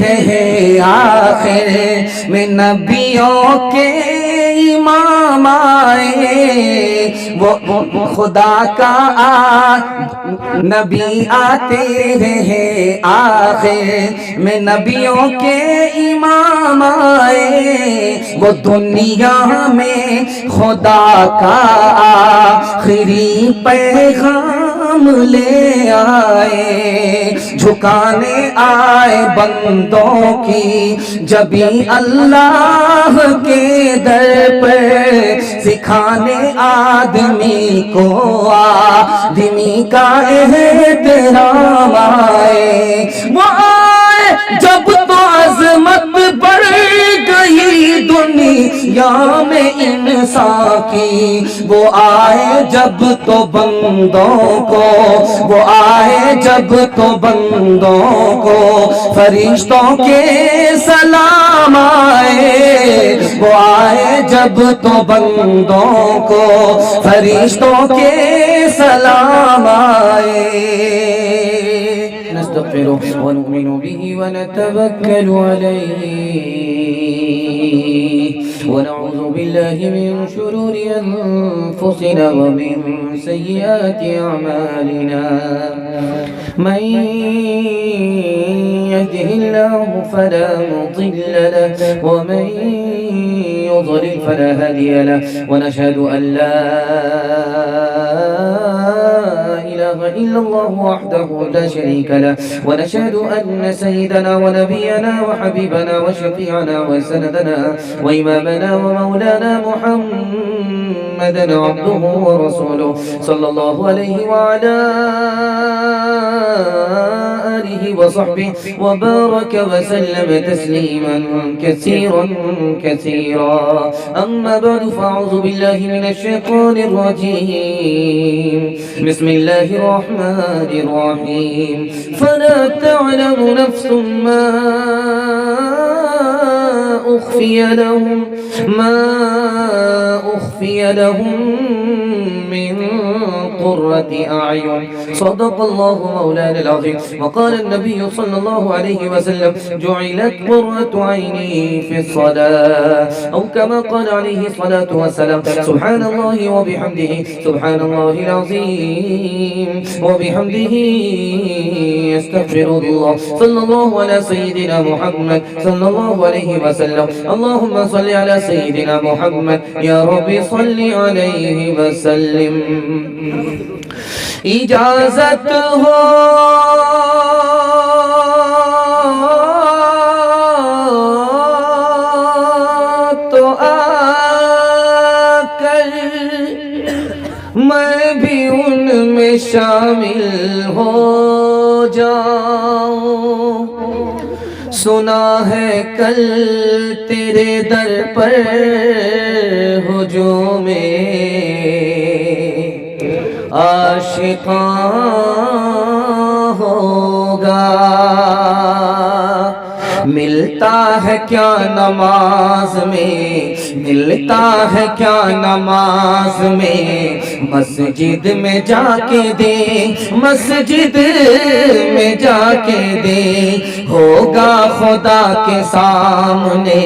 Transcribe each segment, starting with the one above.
رہے آخر میں نبیوں کے امام آئے، وہ خدا کا نبی آتے رہے آخر میں نبیوں کے امام آئے، وہ دنیا میں خدا کا آخری پیغام لے آئے، جھکانے آئے بندوں کی جبھی اللہ کے در پر، سکھانے آدمی کو آدمی کا احترام آئے، وہ آئے جب تو عظمت بڑھ گئی دنیا میں انسان کی، وہ آئے جب تو بندوں کو، وہ آئے جب تو بندوں کو فرشتوں کے سلام آئے، وہ آئے جب تو بندوں کو فرشتوں کے سلام آئے۔ نستغفره ونؤمن به ونتوكل عليه ونعوذ بالله من شرور أنفسنا ومن سيئات أعمالنا، من يهده الله فلا مضل له ومن يضلل فلا هادي له، ونشهد أن لا إله إلا الله وحده لا شريك له، ونشهد أن سيدنا ونبينا وحبيبنا وشفيعنا وسندنا وإمامنا ومولانا محمدا عبده ورسوله صلى الله عليه وعلى آله وصحبه وبارك وسلم تسليما كثيرا كثيرا، أما بعد فأعوذ بالله من الشيطان الرجيم، بسم الله الرحمن الرحيم، فلا تعلم نفس ما أخفي لهم من قرة أعين، صدق الله مولانا العظيم، وقال النبي صلى الله عليه وسلم جعلت قرة عيني في الصلاة، أو كما قال عليه الصلاة والسلام، سبحان الله وبحمده سبحان الله العظيم وبحمده استغفر الله، صلى الله على سيدنا محمد صلى الله عليه وسلم، اللهم صل على سيدنا محمد يا رب صل عليه وسلم۔ اجازت ہو تو آ کر میں بھی ان میں شامل ہو جاؤں، سنا ہے کل تیرے در پر ہجوم عاشقاں ہوگا، ملتا ہے کیا نماز میں، ملتا ہے کیا نماز میں، مسجد میں جا کے دے، مسجد میں جا کے دے، ہوگا خدا کے سامنے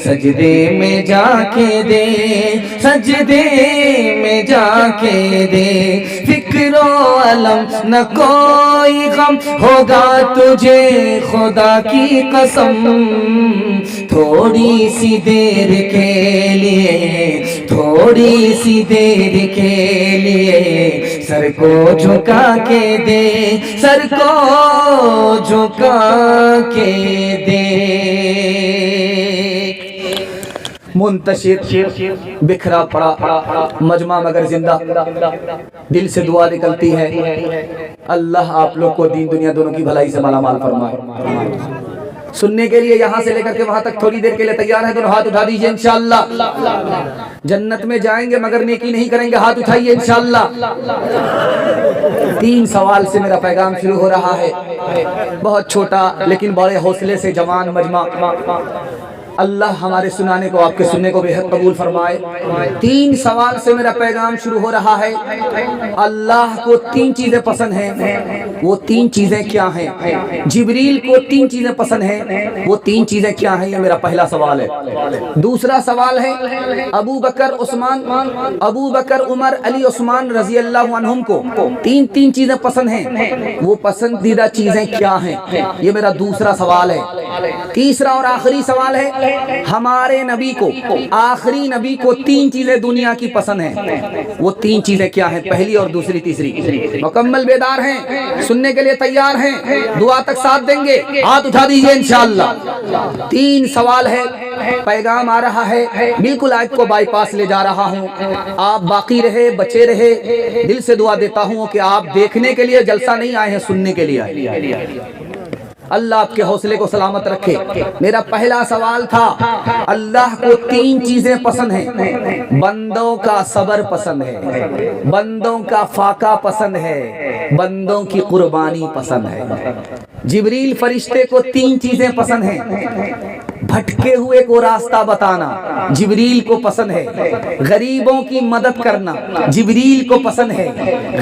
سجدے میں جا کے دے، سجدے میں جا کے دے، فکر و علم نہ کوئی غم ہوگا تجھے خدا کی قسم، تھوڑی سی دیر کے لیے، تھوڑی سی دیر کے لیے سر کو جھکا کے دے، سر کو جھکا کے دے۔ منتشر بکھرا پڑا مجمع مگر زندہ، دل سے دعا نکلتی ہے اللہ آپ لوگ کو دین دنیا دونوں کی بھلائی سے مالا مال فرمائے۔ سننے کے لیے یہاں سے لے کر کے وہاں تک تھوڑی دیر کے لیے تیار ہے؟ دونوں ہاتھ اٹھا دیجئے انشاءاللہ۔ جنت میں جائیں گے مگر نیکی نہیں کریں گے، ہاتھ اٹھائیے انشاءاللہ۔ 3 سوال سے میرا پیغام شروع ہو رہا ہے، بہت چھوٹا لیکن بڑے حوصلے سے جوان مجمع۔ اللہ ہمارے سنانے کو آپ کے سننے کو بے حد قبول فرمائے۔ 3 سوال سے میرا پیغام شروع ہو رہا ہے۔ اللہ کو 3 چیزیں پسند ہیں، وہ 3 چیزیں کیا ہیں؟ جبریل کو 3 چیزیں پسند ہیں، وہ 3 چیزیں کیا ہیں؟ یہ میرا پہلا سوال ہے۔ دوسرا سوال ہے ابو بکر عمر علی عثمان رضی اللہ عنہم کو 3 چیزیں پسند ہیں، وہ پسندیدہ چیزیں کیا ہیں؟ یہ میرا دوسرا سوال ہے۔ تیسرا اور آخری سوال ہے ہمارے نبی کو، آخری نبی کو 3 چیزیں دنیا کی پسند ہیں، وہ 3 چیزیں کیا ہیں؟ پہلی اور دوسری تیسری۔ مکمل بیدار ہیں؟ سننے کے لیے تیار ہیں؟ دعا تک ساتھ دیں گے؟ ہاتھ اٹھا دیجئے انشاءاللہ۔ 3 سوال ہے، پیغام آ رہا ہے، بالکل آیت کو بائی پاس لے جا رہا ہوں، آپ باقی رہے، بچے رہے۔ دل سے دعا دیتا ہوں کہ آپ دیکھنے کے لیے جلسہ نہیں آئے ہیں، سننے کے لیے آئے۔ اللہ آپ کے حوصلے کو سلامت رکھے۔ میرا پہلا سوال تھا، اللہ کو 3 چیزیں پسند ہیں، بندوں کا صبر پسند ہے، بندوں کا فاقہ پسند ہے، بندوں کی قربانی پسند ہے۔ جبریل فرشتے کو 3 چیزیں پسند ہیں، بھٹکے ہوئے کو راستہ بتانا جبریل کو پسند ہے، غریبوں کی مدد کرنا جبریل کو پسند ہے،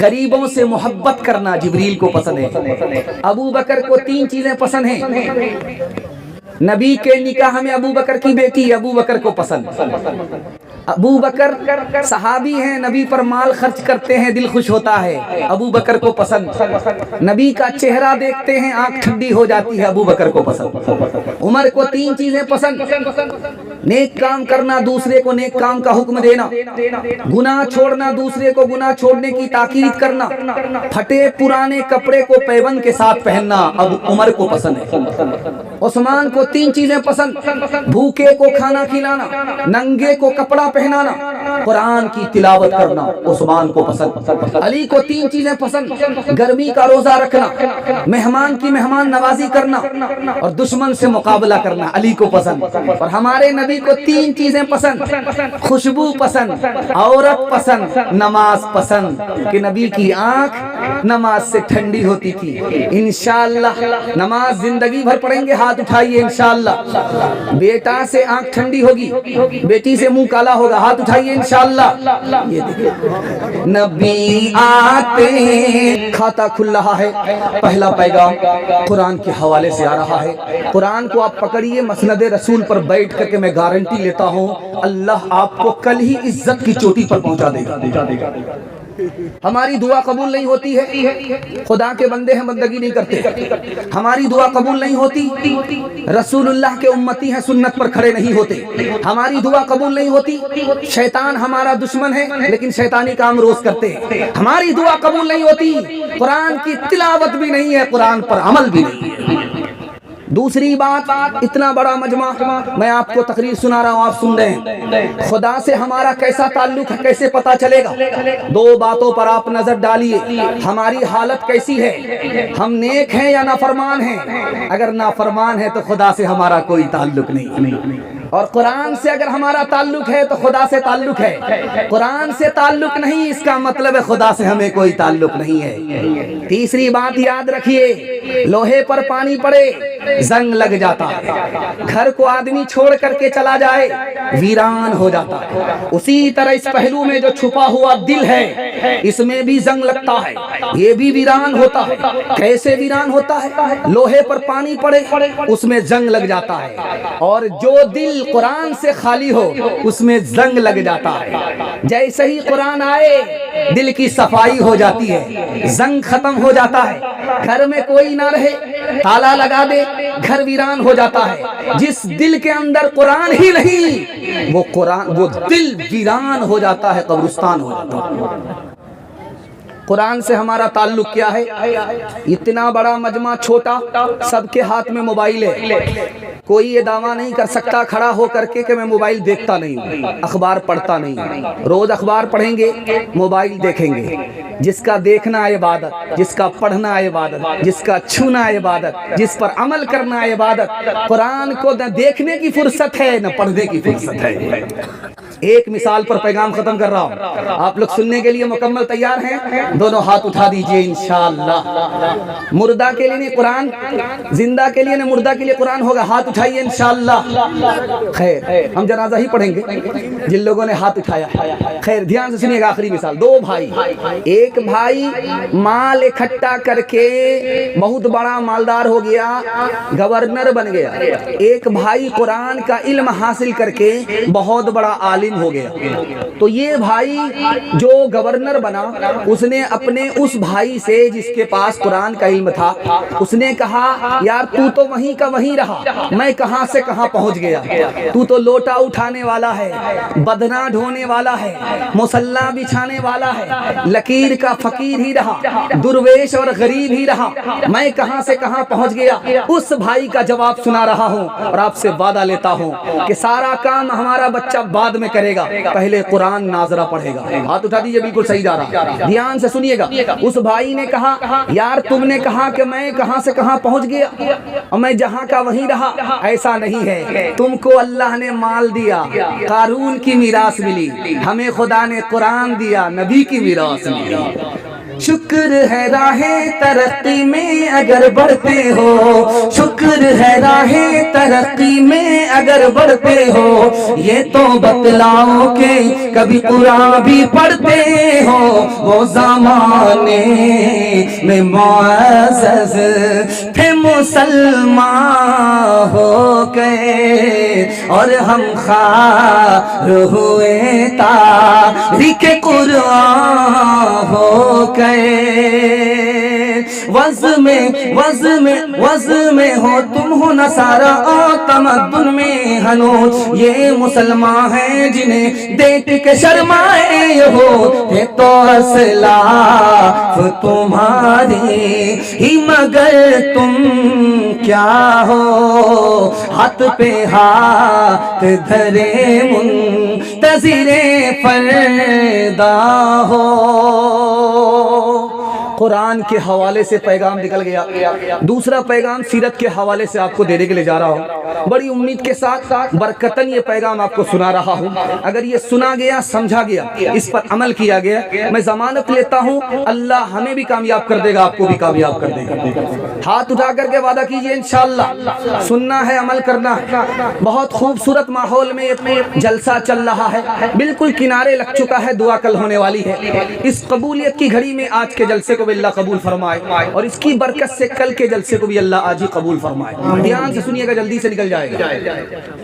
غریبوں سے محبت کرنا جبریل کو پسند ہے۔ ابو بکر کو 3 چیزیں پسند ہیں، نبی کے نکاح میں ابو بکر کی بیٹی ابو بکر کو پسند، ابو بکر صحابی ہیں، نبی پر مال خرچ کرتے ہیں، دل خوش ہوتا ہے، ابو بکر کو پسند، نبی کا چہرہ دیکھتے ہیں آنکھ ٹھنڈی ہو جاتی ہے، ابو بکر کو پسند۔ عمر کو 3 چیزیں پسند، نیک کام کرنا، دوسرے کو نیک کام کا حکم دینا، گناہ چھوڑنا، دوسرے کو گناہ چھوڑنے کی تاکید کرنا، پھٹے پرانے کپڑے کو پیوند کے ساتھ پہننا اب عمر کو پسند ہے۔ عثمان کو 3 چیزیں پسند، بھوکے کو کھانا کھلانا، ننگے کو کپڑا پہنانا، قرآن کی تلاوت کرنا عثمان کو پسند۔ علی کو 3 چیزیں پسند، گرمی کا روزہ رکھنا، مہمان کی مہمان نوازی کرنا اور دشمن سے مقابلہ کرنا علی کو پسند۔ اور ہمارے نبی کو 3 چیزیں پسند، خوشبو پسند، عورت پسند، نماز پسند، کہ نبی کی آنکھ نماز سے ٹھنڈی ہوتی تھی۔ انشاءاللہ نماز زندگی بھر پڑھیں گے، ہاتھ اٹھائیے انشاءاللہ۔ بیٹا سے آنکھ ٹھنڈی ہوگی، بیٹی سے منہ کالا ہوگا، ہاتھ اٹھائیے انشاءاللہ۔ یہ دیکھیں نبی آتے، کھاتا کھل رہا ہے۔ پہلا پیغام قرآن کے حوالے سے آ رہا ہے، قرآن کو آپ پکڑیے، مسند رسول پر بیٹھ کر کے میں گارنٹی لیتا ہوں اللہ آپ کو کل ہی عزت کی چوٹی پر پہنچا دے گا۔ ہماری دعا قبول نہیں ہوتی ہے، خدا کے بندے ہیں بندگی نہیں کرتے، ہماری دعا قبول نہیں ہوتی، رسول اللہ کے امتی ہیں سنت پر کھڑے نہیں ہوتے، ہماری دعا قبول نہیں ہوتی، شیطان ہمارا دشمن ہے لیکن شیطانی کام روز کرتے ہیں، ہماری دعا قبول نہیں ہوتی، قرآن کی تلاوت بھی نہیں ہے، قرآن پر عمل بھی نہیں ہے۔ دوسری بات، اتنا بڑا مجمع، میں آپ کو تقریر سنا رہا ہوں، آپ سن رہے ہیں، خدا سے ہمارا کیسا تعلق ہے کیسے پتا چلے گا؟ 2 باتوں پر آپ نظر ڈالیے، ہماری حالت کیسی ہے، ہم نیک ہیں یا نافرمان ہیں؟ اگر نافرمان ہے تو خدا سے ہمارا کوئی تعلق نہیں، اور قرآن سے اگر ہمارا تعلق ہے تو خدا سے تعلق ہے، قرآن سے تعلق نہیں اس کا مطلب ہے خدا سے ہمیں کوئی تعلق نہیں ہے۔ تیسری بات یاد رکھیے، لوہے پر پانی پڑے زنگ لگ جاتا ہے، گھر کو آدمی چھوڑ کر کے چلا جائے ویران ہو جاتا ہے، اسی طرح اس پہلو میں جو چھپا ہوا دل ہے اس میں بھی زنگ لگتا ہے، یہ بھی ویران ہوتا ہے۔ کیسے ویران ہوتا ہے؟ لوہے پر پانی پڑے اس میں زنگ لگ جاتا ہے، اور جو دل قرآن سے خالی ہو اس میں زنگ لگ جاتا ہے۔ جیسے ہی قرآن آئے دل کی صفائی ہو جاتی ہے، زنگ ختم ہو جاتا ہے، گھر میں کوئی نہ رہے، تالا لگا دے گھر ویران ہو جاتا ہے۔ جس دل کے اندر قرآن ہی نہیں وہ دل ویران ہو جاتا ہے، قبرستان ہو جاتا ہے۔ قرآن سے ہمارا تعلق کیا ہے؟ اتنا بڑا مجمع چھوٹا، سب کے ہاتھ میں موبائل ہے، کوئی یہ دعویٰ نہیں کر سکتا کھڑا ہو کر کے کہ میں موبائل دیکھتا نہیں ہوں، اخبار پڑھتا نہیں ہوں۔ روز اخبار پڑھیں گے، موبائل دیکھیں گے۔ جس کا دیکھنا عبادت، جس کا پڑھنا عبادت، جس کا چھونا عبادت، جس پر عمل کرنا عبادت۔ قرآن کو نہ دیکھنے کی فرصت ہے نہ پڑھنے کی فرصت ہے۔ ایک مثال پر پیغام ختم کر رہا ہوں, آپ لوگ سننے کے لیے مکمل تیار ہیں؟ دونوں ہاتھ اٹھا دیجئے انشاءاللہ. مردہ کے لیے نہیں قرآن, زندہ کے لیے نہیں مردہ کے لیے قرآن ہوگا. ہاتھ اٹھائیے انشاءاللہ. خیر ہم جنازہ ہی پڑھیں گے جن لوگوں نے ہاتھ اٹھایا. خیر دھیان سے سنیے گا, آخری مثال. دو بھائی, ایک بھائی مال اکٹھا کر کے بہت بڑا مالدار ہو گیا, گورنر بن گیا. ایک بھائی قرآن کا علم حاصل کر کے بہت بڑا عالم ہو گیا. تو یہ بھائی جو گورنر بنا, اس نے اپنے اس بھائی سے جس کے پاس قرآن کا علم تھا, اس نے کہا یار تو تو وہیں کا وہیں رہا, میں کہاں سے کہاں پہنچ گیا. تو تو لوٹا اٹھانے والا ہے, بدنا ڈھونے والا ہے, مصلا بچھانے والا ہے, لکیر کا فقیر ہی رہا, درویش اور غریب ہی رہا, میں کہاں سے کہاں پہنچ گیا. اس بھائی کا جواب سنا رہا ہوں اور آپ سے وعدہ لیتا ہوں کہ سارا کام ہمارا بچہ بعد میں کرے گا, پہلے قرآن ناظرہ پڑھے گا. ہاتھ اٹھا دیجیے, بالکل صحیح جا رہا, دھیان سے سنیے گا. اس بھائی نے کہا یار تم نے کہا کہ میں کہاں سے کہاں پہنچ گیا اور میں جہاں کا وہیں رہا. ایسا نہیں ہے, تم کو اللہ نے مال دیا, قارون کی میراث ملی, ہمیں خدا نے قرآن دیا, نبی کی میراث ملی. شکر ہے راہ ترقی میں اگر بڑھتے ہو, شکر ہے راہ ترقی میں اگر بڑھتے ہو, یہ تو بتلاؤ کہ کبھی قرآن بھی پڑھتے ہو. وہ زمانے میں معزز تھے مسلمان ہو گئے اور ہم خار ہوئے تاریخ قرآن ہو گئے. وز میں ہو تم ہو نصارہ اور تمدن میں ہنوز یہ مسلمان ہیں جنہیں دیکھ کے شرمائے ہو. تھے تو اسلاف تمہاری ہی مگر تم کیا ہو, ہاتھ پہ ہاتھ دھرے منتظر فردا ہو. قرآن کے حوالے سے پیغام نکل گیا. دوسرا پیغام سیرت کے حوالے سے آپ کو دینے کے لیے جا رہا ہوں. بڑی امید کے ساتھ برکتاً یہ پیغام آپ کو سنا رہا ہوں. اگر یہ سنا گیا, سمجھا گیا, اس پر عمل کیا گیا, میں ضمانت لیتا ہوں اللہ ہمیں بھی کامیاب کر دے گا, آپ کو بھی کامیاب کر دے گا. ہاتھ اٹھا کر کے وعدہ کیجئے انشاءاللہ. سننا ہے, عمل کرنا ہے. بہت خوبصورت ماحول میں جلسہ چل رہا ہے, بالکل کنارے لگ چکا ہے, دعا کل ہونے والی ہے. اس قبولیت کی گھڑی میں آج کے جلسے کو بھی اللہ قبول فرمائے اور اس کی برکت سے کل کے جلسے کو بھی اللہ آج ہی قبول فرمائے. دھیان سے سنیے گا, جلدی سے نکل جائے گا.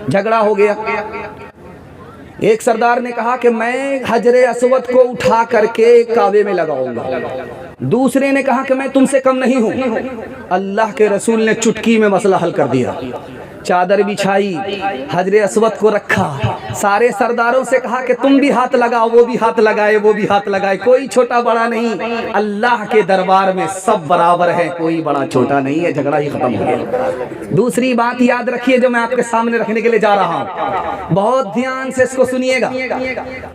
جھگڑا ہو گیا. ایک سردار نے کہا کہ میں حجر اسود کو اٹھا کر کے کعبے میں لگاؤں گا. دوسرے نے کہا کہ میں تم سے کم نہیں ہوں. اللہ کے رسول نے چٹکی میں مسئلہ حل کر دیا. چادر بچھائی, حجر اسود کو رکھا, سارے سرداروں سے کہا کہ تم بھی ہاتھ لگاؤ, وہ بھی ہاتھ لگائے, وہ بھی ہاتھ لگائے. کوئی چھوٹا بڑا نہیں, اللہ کے دربار میں سب برابر ہے, کوئی بڑا چھوٹا نہیں ہے. جھگڑا ہی ختم ہو گیا. دوسری بات یاد رکھیے جو میں آپ کے سامنے رکھنے کے لیے جا رہا ہوں, بہت دھیان سے اس کو سنیے گا.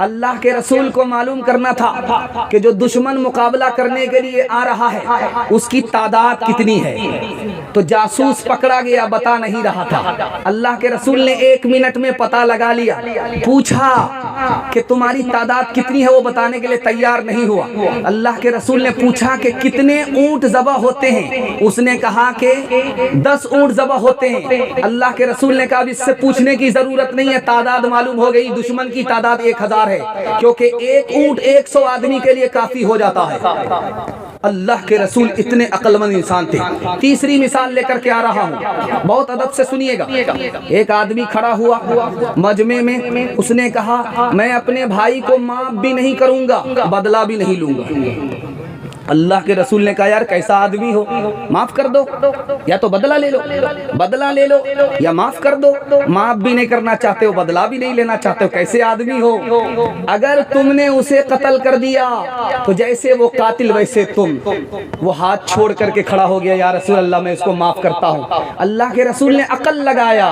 اللہ کے رسول کو معلوم کرنا تھا کہ جو دشمن مقابلہ کرنے کے لیے آ رہا ہے اس کی تعداد کتنی ہے. تو جاسوس پکڑا گیا, بتا نہیں رہا تھا. اللہ کے رسول نے 1 منٹ میں پتہ لگا لیا. پوچھا کہ تمہاری تعداد کتنی ہے, وہ بتانے کے لیے تیار نہیں ہوا. اللہ کے رسول نے پوچھا کہ کتنے اونٹ ذبح ہوتے ہیں, اس نے کہا کہ 10 اونٹ ذبح ہوتے ہیں. اللہ کے رسول نے کہا اب اس سے پوچھنے کی ضرورت نہیں ہے, تعداد معلوم ہو گئی. دشمن کی تعداد 1000 ہے, کیونکہ 1 اونٹ 100 آدمی کے لیے کافی ہو جاتا ہے. اللہ کے رسول اتنے عقل مند انسان تھے. تیسری مثال لے کر کے آ رہا ہوں, بہت ادب سے سنیے گا. ایک آدمی کھڑا ہوا مجمع میں, اس نے کہا میں اپنے بھائی کو معاف بھی نہیں کروں گا, بدلہ بھی نہیں لوں گا. اللہ کے رسول نے کہا یار کیسا آدمی ہو, معاف کر دو یا تو بدلہ لے لو, بدلہ لے لو یا معاف کر دو. معاف بھی نہیں کرنا چاہتے ہو, بدلہ بھی نہیں لینا چاہتے ہو, کیسے آدمی ہو. اگر تم نے اسے قتل کر دیا تو جیسے وہ قاتل ویسے تم. وہ ہاتھ چھوڑ کر کے کھڑا ہو گیا, یا رسول اللہ میں اس کو معاف کرتا ہوں. اللہ کے رسول نے عقل لگایا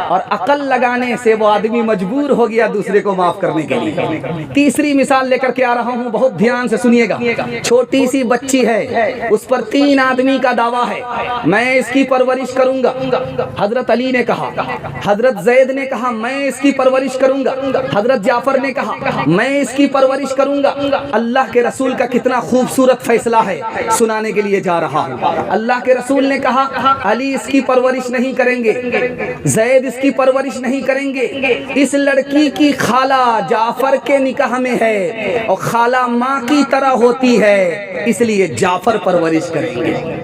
اور عقل لگانے سے وہ آدمی مجبور ہو گیا دوسرے کو معاف کرنے کے لیے. تیسری مثال لے کر کے آ رہا ہوں, بہت دھیان سے سنیے گا. چھوٹی سی سی بچی ہے، اس پر 3 آدمی کا دعویٰ ہے، میں اس کی پرورش کروں گا۔ حضرت علی نے کہا، حضرت زید نے کہا میں اس کی پرورش کروں گا، حضرت جعفر نے کہا میں اس کی پرورش کروں گا۔ اللہ کے رسول کا کتنا خوبصورت فیصلہ ہے، سنانے کے لیے جا رہا ہوں۔ اللہ کے رسول نے کہا علی اس کی پرورش نہیں کریں گے، زید اس کی پرورش نہیں کریں گے، اس لڑکی کی خالہ جعفر کے نکاح میں ہے اور خالہ ماں کی طرح ہوتی ہے، اس لیے جعفر پرورش کریں گے۔